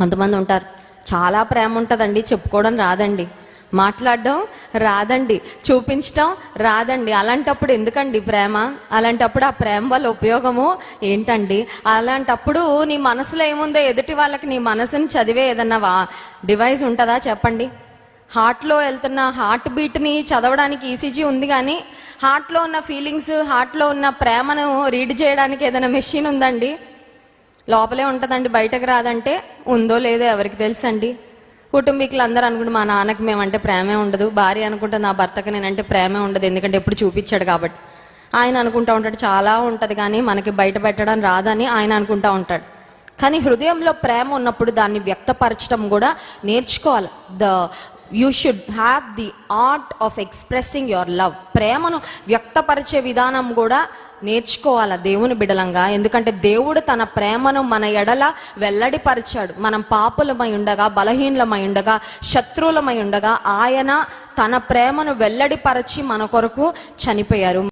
కొంతమంది ఉంటారు, చాలా ప్రేమ ఉంటుందండి, చెప్పుకోవడం రాదండి, మాట్లాడడం రాదండి, చూపించడం రాదండి. అలాంటప్పుడు ఎందుకండి ప్రేమ? అలాంటప్పుడు ఆ ప్రేమ వల్ల ఉపయోగము ఏంటండి? అలాంటప్పుడు నీ మనసులో ఏముందో ఎదుటి వాళ్ళకి నీ మనసుని చదివే ఏదన్నా డివైస్ ఉంటుందా చెప్పండి? హార్ట్లో వెళ్తున్న హార్ట్ బీట్ని చదవడానికి ఈసీజీ ఉంది, కానీ హార్ట్లో ఉన్న ఫీలింగ్స్, హార్ట్లో ఉన్న ప్రేమను రీడ్ చేయడానికి ఏదైనా మెషిన్ ఉందండి? లోపలే ఉంటుందండి, బయటకు రాదంటే. ఉందో లేదో ఎవరికి తెలుసండి? కుటుంబీకులు అందరూ అనుకుంటే మా నాన్నకి మేమంటే ప్రేమే ఉండదు, భార్య అనుకుంటే నా భర్తకి నేనంటే ప్రేమే ఉండదు, ఎందుకంటే ఎప్పుడు చూపించాడు కాబట్టి. ఆయన అనుకుంటా ఉంటాడు చాలా ఉంటుంది కానీ మనకి బయట పెట్టడం రాదని ఆయన అనుకుంటా ఉంటాడు. కానీ హృదయంలో ప్రేమ ఉన్నప్పుడు దాన్ని వ్యక్తపరచడం కూడా నేర్చుకోవాలి. You should have the art of expressing your love. ప్రేమను వ్యక్తపరిచే విధానం కూడా నేర్చుకోవాలా దేవుని బిడలంగా. ఎందుకంటే దేవుడు తన ప్రేమను మన ఎడల వెల్లడిపరిచాడు. మనం పాపులమై ఉండగా, బలహీనమై ఉండగా, శత్రువులమై ఉండగా ఆయన తన ప్రేమను వెల్లడిపరిచి మన కొరకు చనిపోయారు.